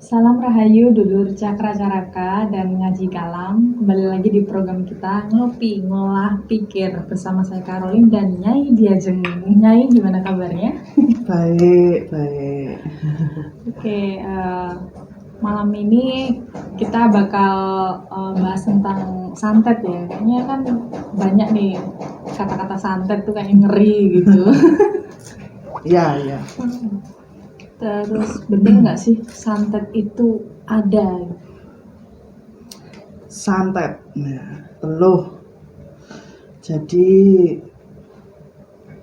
Salam Rahayu, Dulur Cakra Caraka dan Ngaji Kalam. Kembali lagi di program kita Ngopi Ngolah Pikir bersama saya Caroline dan Nyai Diajeng. Nyai, gimana kabarnya? Baik, baik. Oke, malam ini kita bakal bahas tentang santet ya. Kayaknya kan banyak nih kata-kata santet tuh kayak ngeri gitu. Ya. Terus bener nggak sih santet itu ada? Santet. Nah, teluh. Jadi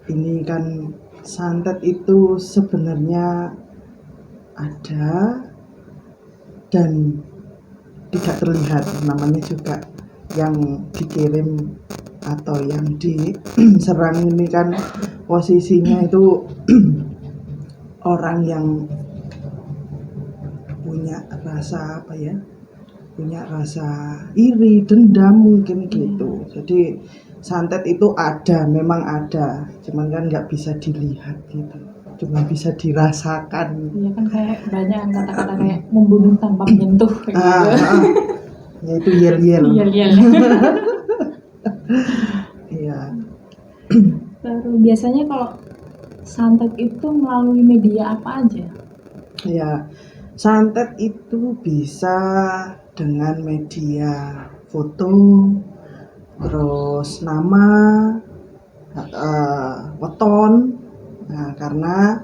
ini kan santet itu sebenarnya ada dan tidak terlihat. Namanya juga yang dikirim atau yang diserang ini kan posisinya itu orang yang punya rasa punya rasa iri, dendam mungkin gitu. Jadi santet itu ada, memang ada, cuman kan nggak bisa dilihat gitu, cuma bisa dirasakan. Iya kan kayak banyak kata-kata kayak membunuh tanpa menyentuh kayak gitu. Yaitu yel-yel. Yel-yel. Iya. Terus biasanya kalau santet itu melalui media apa aja? Ya, santet itu bisa dengan media foto, terus nama, weton. Nah, karena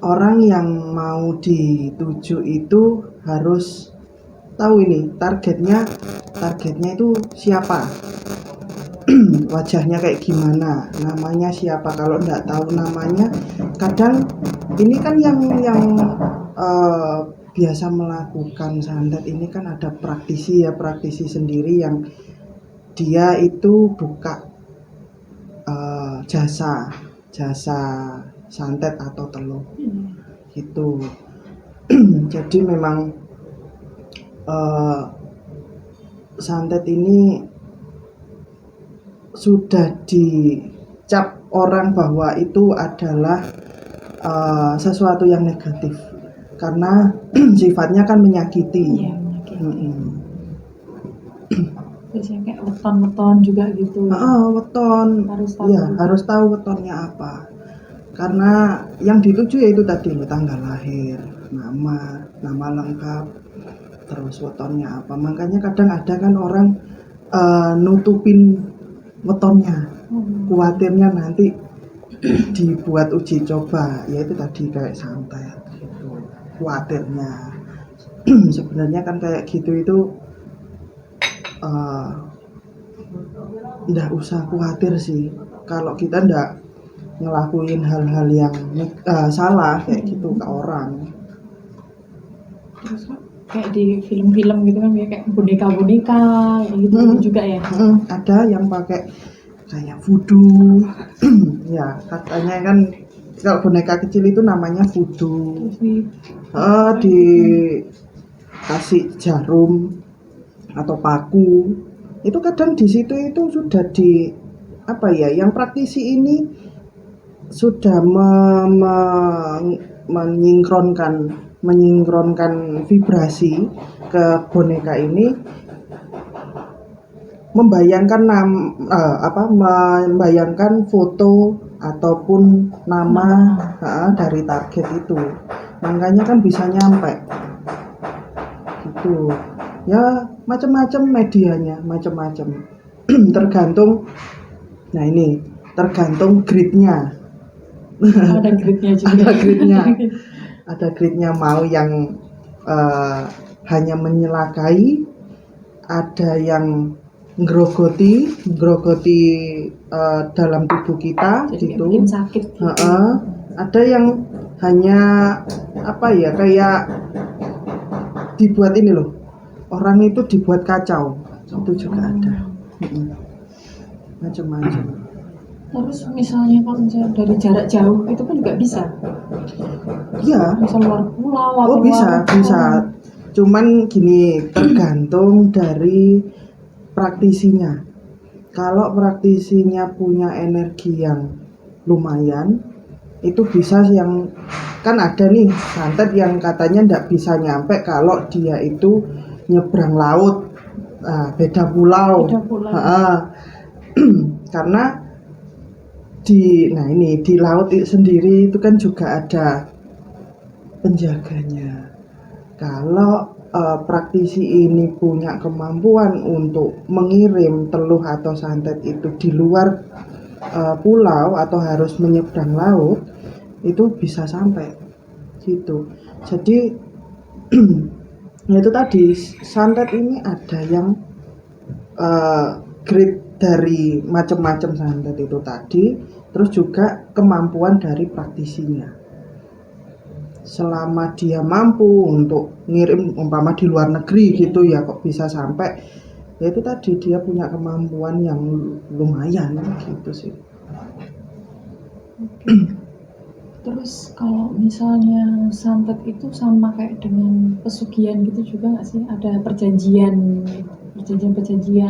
orang yang mau dituju itu harus tahu ini targetnya itu siapa, wajahnya kayak gimana, namanya siapa. Kalau nggak tahu namanya, kadang ini kan yang biasa melakukan santet ini kan ada praktisi sendiri yang dia itu buka jasa santet atau teluh gitu. Jadi memang santet ini sudah dicap orang bahwa itu adalah sesuatu yang negatif karena sifatnya kan menyakiti. Iya, menyakiti. Terus yang kayak weton-weton juga gitu. Weton. Harus tahu. Ya, harus tahu wetonnya apa. Karena yang dituju yaitu tadi tanggal lahir, nama lengkap, terus wetonnya apa. Makanya kadang ada kan orang nutupin wetonnya, khawatirnya nanti dibuat uji coba, yaitu tadi kayak santet gitu, khawatirnya. Sebenarnya kan kayak gitu itu nggak usah khawatir sih kalau kita nggak ngelakuin hal-hal yang salah kayak gitu ke orang. Terus kayak di film-film gitu kan kayak boneka-boneka gitu juga ya. Ada yang pakai kayak voodoo. Ya katanya kan kalau boneka kecil itu namanya voodoo. Dikasih jarum atau paku, itu kadang di situ itu sudah yang praktisi ini sudah menyinkronkan vibrasi ke boneka ini, membayangkan foto ataupun nama dari target itu, makanya kan bisa nyampe gitu ya. Macam-macam medianya, macam-macam. Tergantung gridnya. Ada gridnya juga. Ada gridnya mau yang hanya menyelakai, ada yang ngerogoti dalam tubuh kita. Jadi gitu. bikin sakit gitu. Ada yang hanya kayak dibuat ini loh, orang itu dibuat kacau, itu juga ada. Macam-macam. Terus misalnya kalau dari jarak jauh itu kan juga bisa. Iya. Bisa luar pulau atau bisa. Cuman gini, tergantung dari praktisinya. Kalau praktisinya punya energi yang lumayan, itu bisa yang kan ada nih santet yang katanya ndak bisa nyampe kalau dia itu nyebrang laut. Nah, beda pulau. Beda pulau. Karena di laut sendiri itu kan juga ada penjaganya. Kalau praktisi ini punya kemampuan untuk mengirim teluh atau santet itu di luar pulau atau harus menyeberang laut, itu bisa sampai gitu. Jadi ya itu tadi, santet ini ada yang grade dari macam-macam santet itu tadi, terus juga kemampuan dari praktisinya. Selama dia mampu untuk ngirim umpama di luar negeri gitu ya, kok bisa sampai, ya itu tadi dia punya kemampuan yang lumayan gitu sih. Terus kalau misalnya santet itu sama kayak dengan pesugihan gitu juga nggak sih? Ada perjanjian,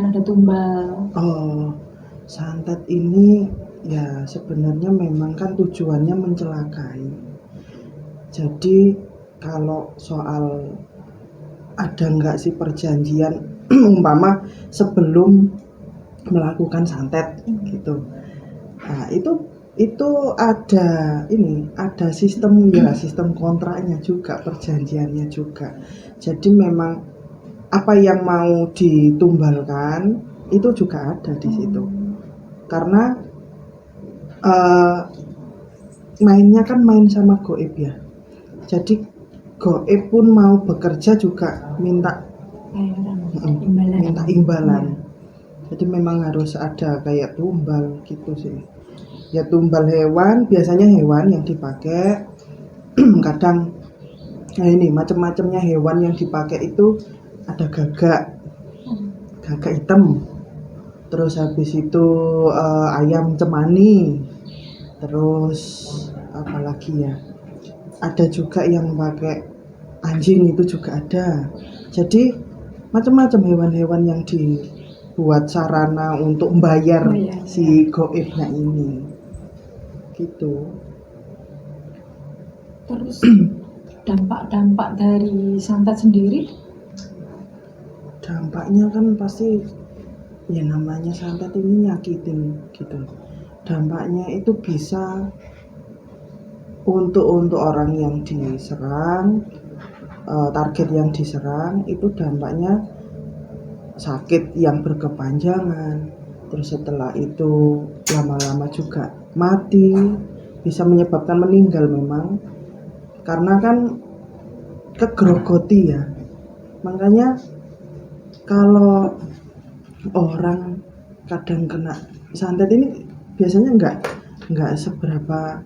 ada tumbal. Oh, santet ini ya sebenarnya memang kan tujuannya mencelakai. Jadi kalau soal ada nggak sih perjanjian umpama sebelum melakukan santet gitu. Nah, itu ada sistem kontraknya juga, perjanjiannya juga. Jadi memang apa yang mau ditumbalkan itu juga ada di situ. Karena mainnya kan main sama goib ya. Jadi goib pun mau bekerja juga minta imbalan. Jadi memang harus ada kayak tumbal gitu sih. Ya tumbal hewan, biasanya hewan yang dipakai. Kadang ini macam-macamnya hewan yang dipakai itu ada gagak hitam, terus habis itu ayam cemani, terus apalagi ya, ada juga yang pakai anjing, itu juga ada. Jadi macam-macam hewan-hewan yang dibuat sarana untuk membayar si goibnya ini gitu. Terus dampak dari santet sendiri? Dampaknya kan pasti ya, namanya santet ini nyakitin gitu. Dampaknya itu bisa untuk orang yang diserang, target yang diserang itu dampaknya sakit yang berkepanjangan. Terus setelah itu lama-lama juga mati, bisa menyebabkan meninggal memang, karena kan kegrogoti ya. Makanya kalau orang kadang kena santet ini biasanya nggak seberapa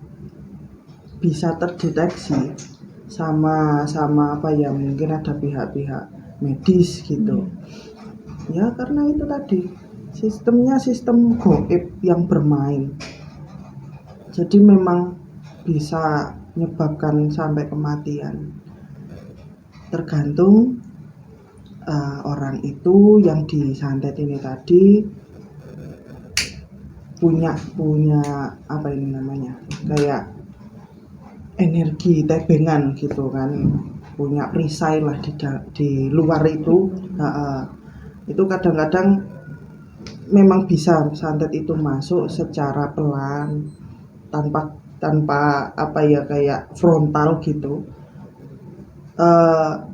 bisa terdeteksi sama apa ya, mungkin ada pihak-pihak medis gitu. Ya karena itu tadi sistemnya sistem goib yang bermain. Jadi memang bisa menyebabkan sampai kematian. Tergantung orang itu yang disantet ini tadi punya apa ini namanya, kayak energi tebengan gitu kan, punya perisai lah di luar itu. Itu kadang-kadang memang bisa santet itu masuk secara pelan, tanpa apa ya, kayak frontal gitu.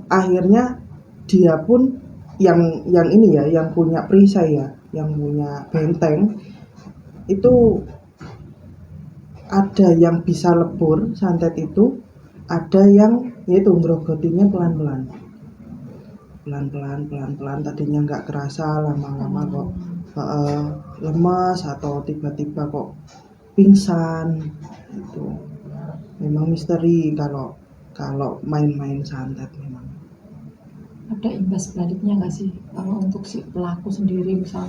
Akhirnya dia pun yang ini ya, yang punya perisai ya, yang punya benteng itu, ada yang bisa lebur santet itu, ada yang yaitu ngerogotinya pelan-pelan, tadinya nggak kerasa, lama-lama kok lemas atau tiba-tiba kok pingsan. Itu memang misteri kalau main-main santet. Memang ada imbas baliknya nggak sih kalau untuk si pelaku sendiri, bisa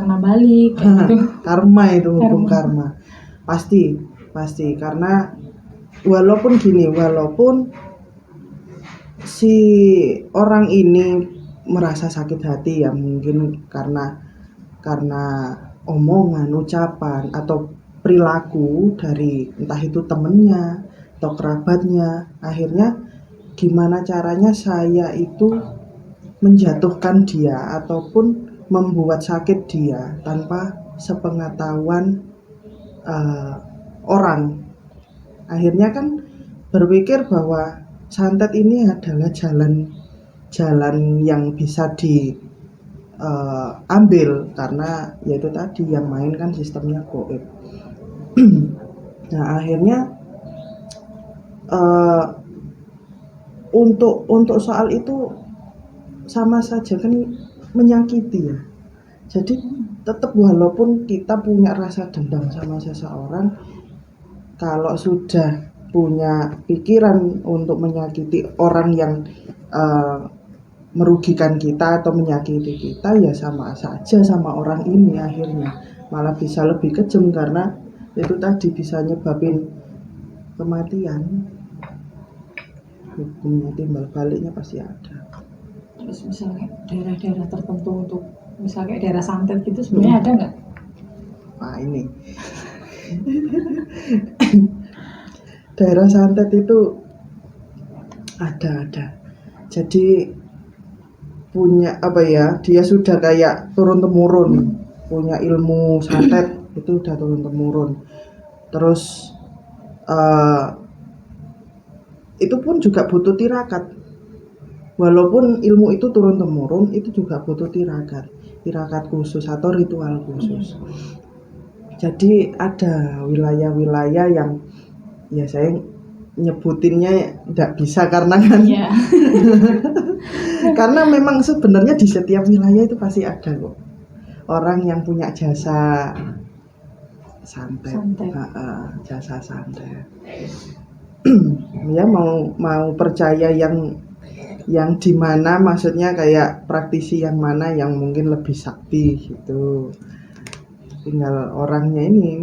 kena balik gitu? Karma itu, hukum karma pasti karena walaupun si orang ini merasa sakit hati ya, mungkin karena omongan, ucapan, atau perilaku dari entah itu temennya atau kerabatnya. Akhirnya gimana caranya saya itu menjatuhkan dia ataupun membuat sakit dia tanpa sepengetahuan orang. Akhirnya kan berpikir bahwa santet ini adalah jalan yang bisa diambil karena yaitu tadi yang main kan sistemnya goib. Nah akhirnya untuk soal itu sama saja kan menyakiti ya. Jadi tetap walaupun kita punya rasa dendam sama seseorang, kalau sudah punya pikiran untuk menyakiti orang yang merugikan kita atau menyakiti kita, ya sama saja sama orang ini. Akhirnya malah bisa lebih kejam karena itu tadi bisa nyebabin kematian. Hukumnya timbal baliknya pasti ada. Terus misalnya daerah-daerah tertentu untuk misalnya kayak daerah santet gitu sebenarnya ada nggak? Nah ini daerah santet itu ada. Jadi punya apa ya? Dia sudah kayak turun temurun punya ilmu santet itu udah turun temurun. Terus itu pun juga butuh tirakat. Walaupun ilmu itu turun temurun, itu juga butuh tirakat khusus atau ritual khusus. Jadi ada wilayah-wilayah yang ya saya nyebutinnya tidak bisa karena kan karena memang sebenarnya di setiap wilayah itu pasti ada kok orang yang punya jasa santet. Jasa santet. Ya mau percaya yang di mana, maksudnya kayak praktisi yang mana yang mungkin lebih sakti gitu. Tinggal orangnya ini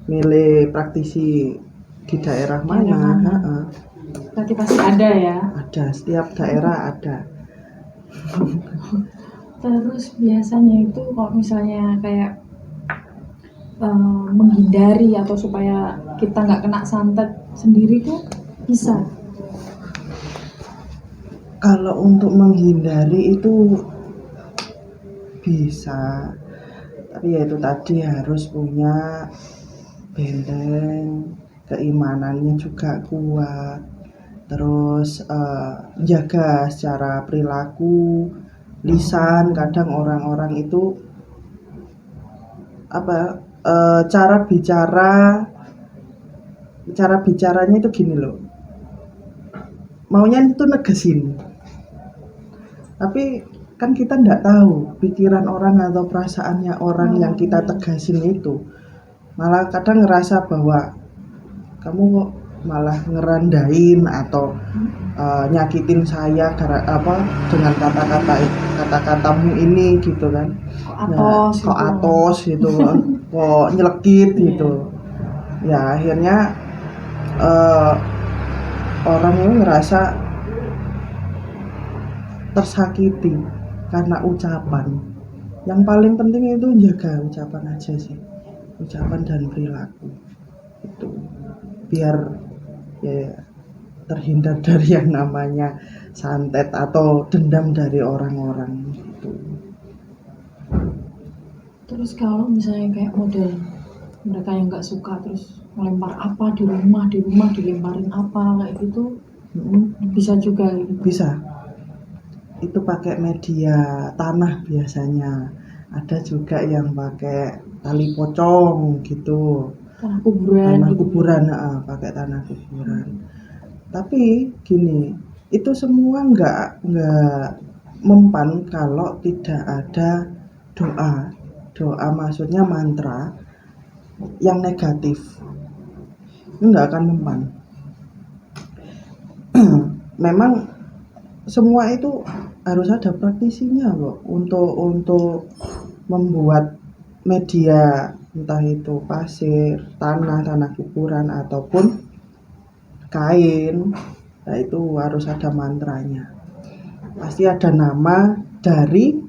milih praktisi di daerah mana. Berarti pasti ada ya. Ada, setiap daerah ada. Terus biasanya itu kalau misalnya kayak menghindari atau supaya kita nggak kena santet sendiri tuh bisa. Kalau untuk menghindari itu bisa, tapi ya itu tadi harus punya benteng, keimanannya juga kuat, terus jaga secara perilaku, lisan. Kadang orang-orang itu cara bicaranya itu gini loh, maunya itu negesin, tapi kan kita nggak tahu pikiran orang atau perasaannya orang yang kita tegasin itu. Malah kadang ngerasa bahwa kamu kok malah ngerendahin atau nyakitin saya dengan kata-katamu ini gitu kan. Kok atos gitu kok nyelekit gitu. Ya akhirnya orang ini ngerasa tersakiti karena ucapan. Yang paling penting itu jaga ucapan aja sih, ucapan dan perilaku itu biar ya terhindar dari yang namanya santet atau dendam dari orang-orang gitu. Terus kalau misalnya kayak model mereka yang nggak suka terus melempar apa di rumah dilemparin apa kayak gitu, bisa juga gitu. Bisa. Itu pakai media tanah biasanya. Ada juga yang pakai tali pocong gitu. Tanah kuburan. Pakai tanah kuburan. Tapi gini, itu semua nggak mempan kalau tidak ada doa maksudnya mantra yang negatif, nggak akan mempan. Memang semua itu harus ada praktisinya kok untuk membuat media, entah itu pasir, tanah kuburan ataupun kain. Nah itu harus ada mantranya, pasti ada nama dari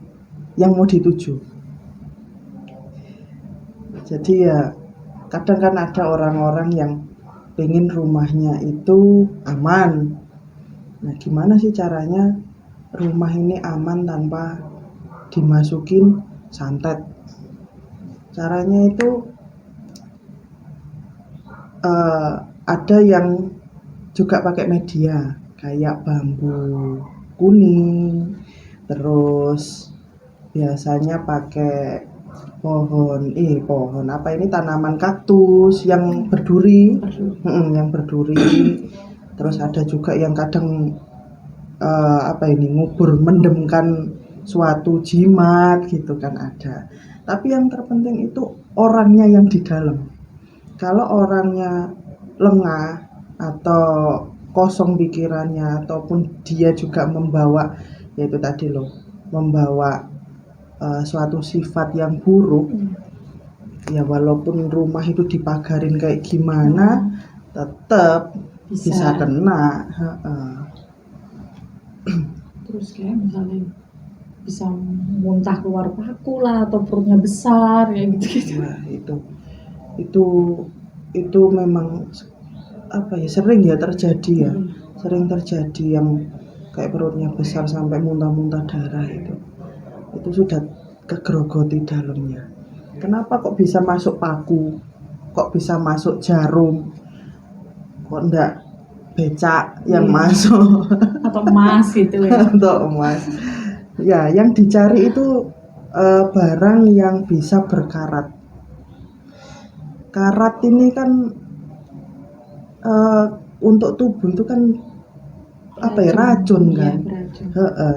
yang mau dituju. Jadi ya kadang kan ada orang-orang yang pengen rumahnya itu aman. Nah, gimana sih caranya rumah ini aman tanpa dimasukin santet? Caranya itu ada yang juga pakai media kayak bambu kuning, terus biasanya pakai pohon apa ini, tanaman kaktus yang berduri, yang berduri. Terus ada juga yang kadang apa ini, ngubur mendemkan suatu jimat gitu kan ada. Tapi yang terpenting itu orangnya yang di dalam. Kalau orangnya lengah atau kosong pikirannya, ataupun dia juga membawa, yaitu tadi loh, membawa suatu sifat yang buruk, ya walaupun rumah itu dipagarin kayak gimana, tetap bisa kena. Terus kayak misalnya bisa muntah keluar paku lah, atau perutnya besar kayak gitu. Nah, itu memang apa ya, sering ya terjadi ya. Sering terjadi yang kayak perutnya besar sampai muntah-muntah darah itu sudah kegerogoti dalamnya. Kenapa kok bisa masuk paku, kok bisa masuk jarum, kok enggak becak yang masuk atau emas gitu ya. atau emas ya. Yang dicari itu barang yang bisa berkarat. Karat ini kan untuk tubuh itu kan apa ya, racun kan.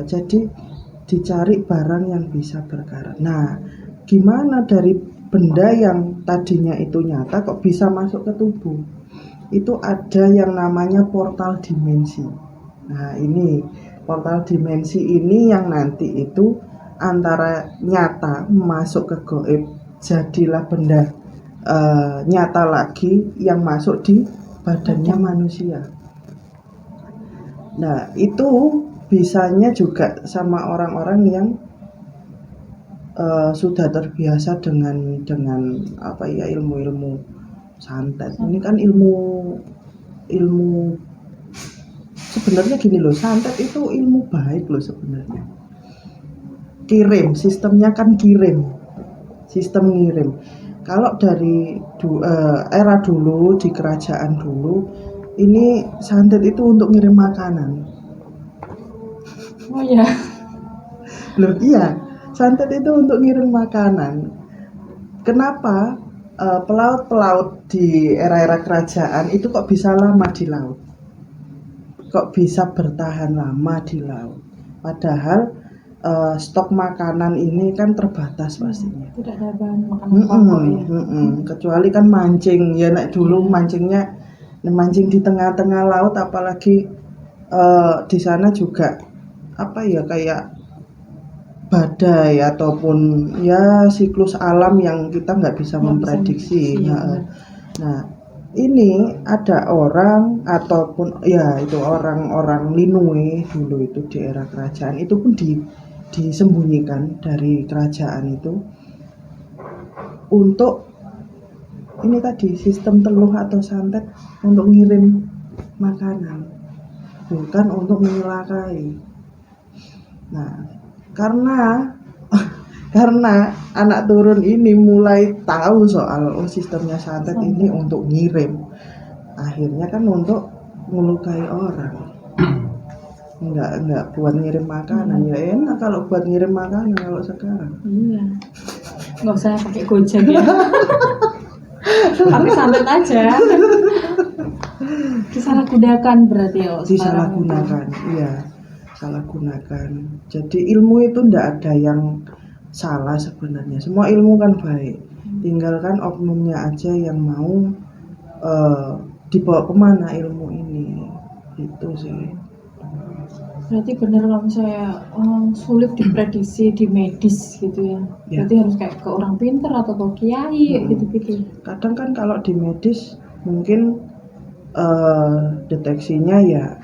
Jadi dicari barang yang bisa berkarat. Nah, gimana dari benda yang tadinya itu nyata kok bisa masuk ke tubuh? Itu ada yang namanya portal dimensi. Nah, ini portal dimensi ini yang nanti itu antara nyata masuk ke goib, jadilah benda nyata lagi yang masuk di badannya manusia. Nah, itu bisanya juga sama orang-orang yang sudah terbiasa dengan apa ya, ilmu-ilmu santet. Ini kan ilmu sebenarnya gini loh, santet itu ilmu baik loh sebenarnya. Sistemnya kan sistem ngirim. Kalau dari era dulu, di kerajaan dulu, ini santet itu untuk ngirim makanan. Oh ya. Loh iya, santet itu untuk ngirim makanan. Kenapa pelaut-pelaut di era-era kerajaan itu kok bisa lama di laut? Kok bisa bertahan lama di laut? Padahal stok makanan ini kan terbatas pastinya. Tidak ada bahan makanan pokok ya. Kecuali kan mancing ya, nek dulu mancing di tengah-tengah laut, apalagi di sana juga apa ya, kayak badai ataupun ya siklus alam yang kita nggak bisa memprediksi. Nah, ini ada orang ataupun ya itu orang-orang Linue dulu itu di era kerajaan itu pun disembunyikan dari kerajaan itu untuk ini tadi, sistem teluh atau santet, untuk ngirim makanan, bukan untuk menyelakai. Nah, karena anak turun ini mulai tahu soal sistemnya santet ini untuk ngirim, akhirnya kan untuk melukai orang. Enggak buat ngirim makanan. Ya enak kalau buat ngirim makanan kalau sekarang. Iya. Nggak usah pakai Gojek ya. Pakai santet aja. Disalahgunakan berarti ya. Disalahgunakan, iya. Salah gunakan. Jadi ilmu itu enggak ada yang salah sebenarnya. Semua ilmu kan baik. Tinggalkan oknumnya aja yang mau dibawa kemana ilmu ini. Itu sih. Berarti benar kalau misalnya sulit diprediksi di medis gitu ya. Berarti harus kayak ke orang pinter atau ke kiai gitu-gitu. Kadang kan kalau di medis mungkin deteksinya ya,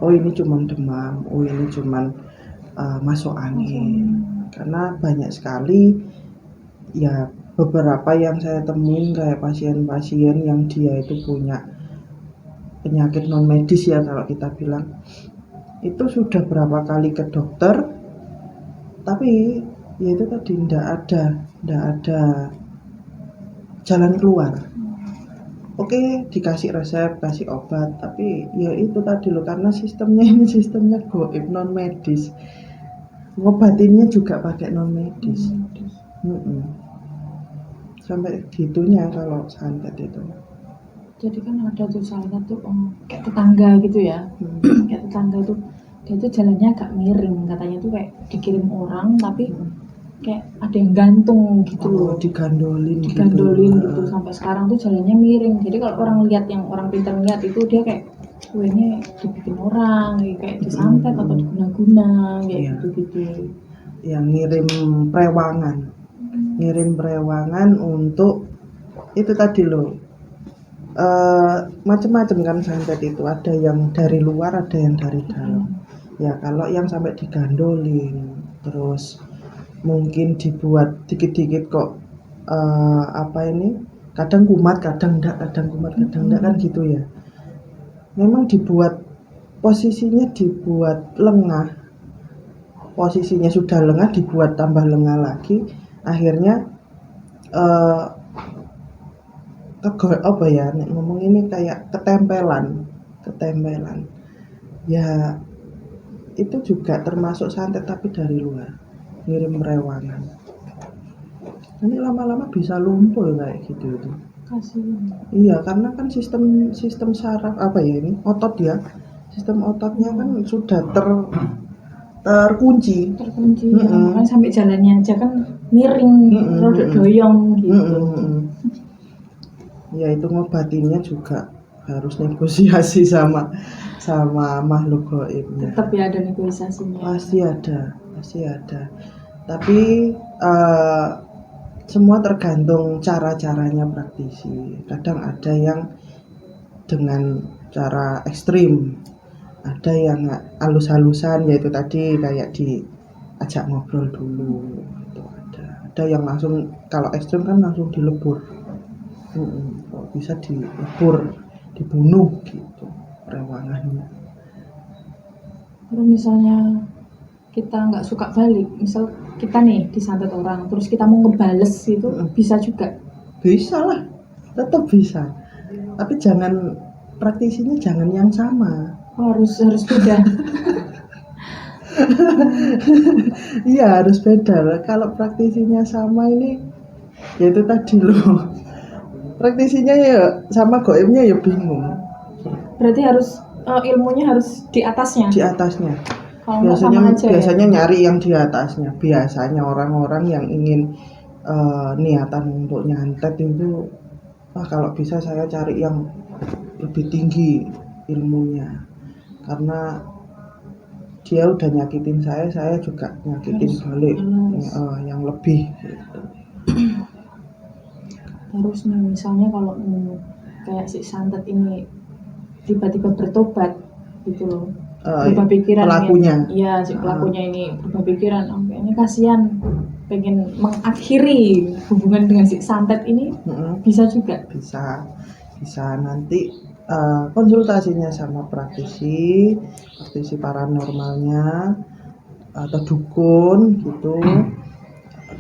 oh ini cuma demam, oh ini cuma masuk angin. Karena banyak sekali ya beberapa yang saya temuin kayak pasien-pasien yang dia itu punya penyakit non medis ya kalau kita bilang, itu sudah berapa kali ke dokter tapi ya itu tadi ndak ada jalan keluar. Oke, dikasih resep, kasih obat, tapi ya itu tadi loh, karena sistemnya ini sistemnya goib non medis, ngobatinnya juga pakai non medis. Sampai gitunya kalau santet itu. Jadi kan ada tuh salah satu kayak tetangga gitu ya. Kayak tetangga tuh dia tuh jalannya agak miring, katanya tuh kayak dikirim orang tapi kayak ada yang gantung gitu loh, digandolin gitu. Sampai sekarang tuh jalannya miring. Jadi kalau orang lihat, yang orang pintar lihat itu, dia kayak ini dibikin orang kayak disantet atau diguna-guna kayak gitu. Yang ngirim prewangan untuk itu tadi loh, macam-macam kan santet itu, ada yang dari luar, ada yang dari dalam. Ya kalau yang sampai digandolin, terus mungkin dibuat dikit-dikit kok kadang kumat, kadang enggak kan gitu ya. Memang dibuat posisinya, dibuat lengah, posisinya sudah lengah dibuat tambah lengah lagi, akhirnya ngomong ini kayak ketempelan ya, itu juga termasuk santet tapi dari luar, ngirim rewangan. Ini lama-lama bisa lumpuh kayak gitu itu. Iya, karena kan sistem saraf otot ya, sistem ototnya kan sudah terkunci kan sampai jalannya aja kan miring, rodok doyong gitu. Ya itu ngobatinnya juga harus negosiasi sama makhluk gaibnya. Tetap ya ada negosiasinya. Pasti ada. Tapi semua tergantung cara-caranya praktisi. Kadang ada yang dengan cara ekstrim, ada yang halus-halusan, yaitu tadi kayak diajak ngobrol dulu. Itu ada yang langsung, kalau ekstrim kan langsung dilebur. Bisa dilebur, dibunuh gitu rewangannya. Kalau misalnya kita nggak suka balik, misal kita nih disantet orang, terus kita mau ngebales itu bisa juga? Bisa lah, tetap bisa. Tapi praktisinya jangan yang sama. Harus beda. Iya, harus beda. Kalau praktisinya sama ini, ya itu tadi loh. Praktisinya ya sama, goibnya ya bingung. Berarti harus ilmunya harus di atasnya. Biasanya nyari yang di atasnya. Biasanya orang-orang yang ingin niatan untuk nyantet itu, kalau bisa saya cari yang lebih tinggi ilmunya, karena dia udah nyakitin saya juga nyakitin balik yang lebih gitu. Terus nih misalnya kalau kayak si santet ini tiba-tiba bertobat gitu loh, berubah pikiran pelakunya. Iya, si pelakunya ini berubah pikiran, kayaknya kasihan, pengen mengakhiri hubungan dengan si santet ini. Bisa juga? Bisa nanti konsultasinya sama praktisi paranormalnya atau dukun gitu.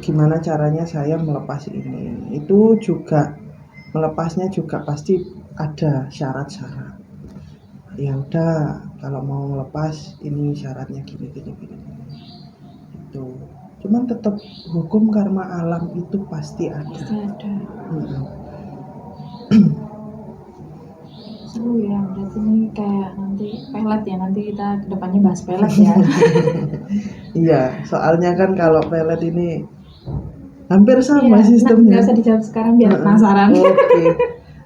Gimana caranya saya melepas ini? Itu juga melepasnya juga pasti ada syarat-syarat. Ya udah, kalau mau melepas ini syaratnya gini. Itu. Cuman tetap hukum karma alam itu pasti ada. Seru ya, berarti ini kayak nanti pelet ya, nanti kita kedepannya bahas pelet ya. Iya, soalnya kan kalau pelet ini hampir sama sistemnya. Nggak usah dijawab sekarang biar penasaran.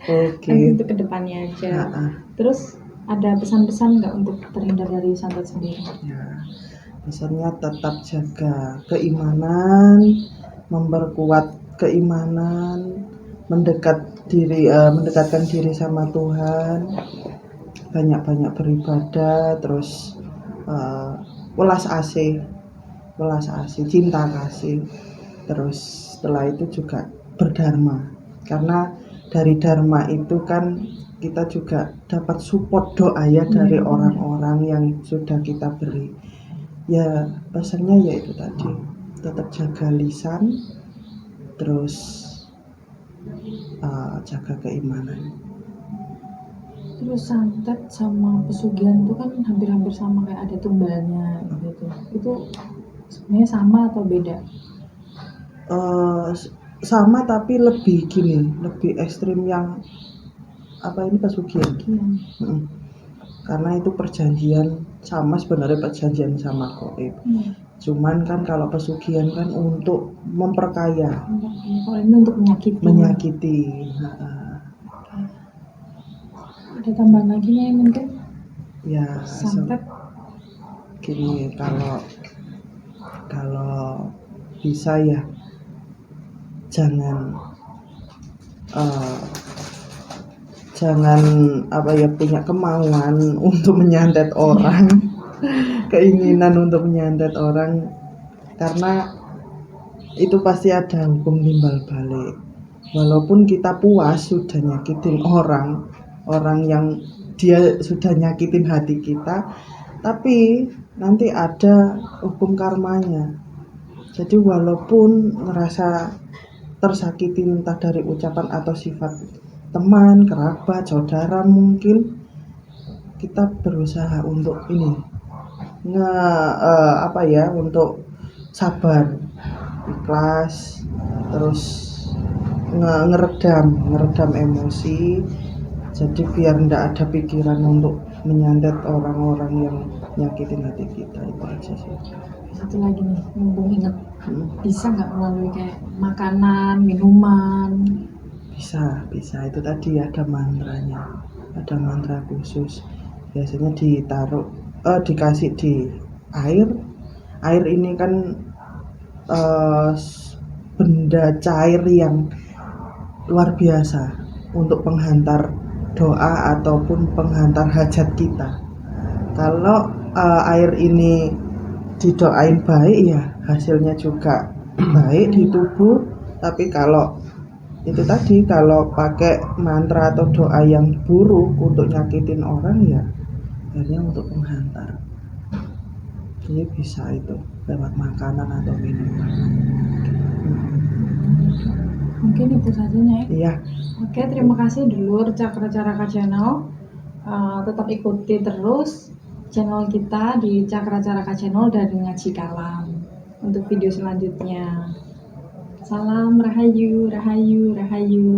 Oke. Itu kedepannya aja. Terus ada pesan-pesan nggak untuk terhindar dari santet sendiri? Ya, pesannya tetap jaga keimanan, memperkuat keimanan, mendekatkan diri sama Tuhan, banyak-banyak beribadah, terus welas asih, cinta kasih. Terus setelah itu juga berdharma, karena dari dharma itu kan kita juga dapat support doa ya dari Iya, orang-orang yang sudah kita beri. Ya pesannya ya itu tadi, tetap jaga lisan, terus jaga keimanan. Terus santet sama pesugihan itu kan hampir-hampir sama, kayak ada tumbalnya gitu. Itu sebenarnya sama atau beda? Sama tapi lebih gini, lebih ekstrim yang ini pesugihan. Iya. Karena itu perjanjian, sama sebenarnya perjanjian sama goib. Cuman kan kalau pesugihan kan untuk memperkaya, Kalau ini untuk menyakiti. Ada tambahan lagi nih mungkin Ya santet? gini, kalau bisa ya jangan punya kemauan untuk menyantet orang, keinginan untuk menyantet orang, karena itu pasti ada hukum timbal balik. Walaupun kita puas sudah nyakitin orang yang dia sudah nyakitin hati kita, tapi nanti ada hukum karmanya. Jadi walaupun ngerasa tersakiti entah dari ucapan atau sifat teman, kerabat, saudara, mungkin kita berusaha untuk untuk sabar, ikhlas, terus ngeredam emosi, jadi biar ndak ada pikiran untuk menyantet orang-orang yang nyakitin hati kita. Itu aja sih. Satu lagi nih, mumpung inget, bisa nggak melalui kayak makanan, minuman? Bisa, itu tadi ada mantranya, ada mantra khusus, biasanya dikasih di air ini kan benda cair yang luar biasa untuk penghantar doa ataupun penghantar hajat kita. Kalau air ini didoain baik ya hasilnya juga baik di tubuh, tapi kalau itu tadi, kalau pakai mantra atau doa yang buruk untuk nyakitin orang ya akhirnya untuk penghantar. Jadi bisa itu lewat makanan atau minuman. Mungkin itu sajanya ya. Iya. Oke, terima kasih dulur Cakra Caraka Channel. Tetap ikuti terus channel kita di Cakra Caraka Channel dan Ngaji Kalam untuk video selanjutnya. Salam Rahayu, Rahayu, Rahayu.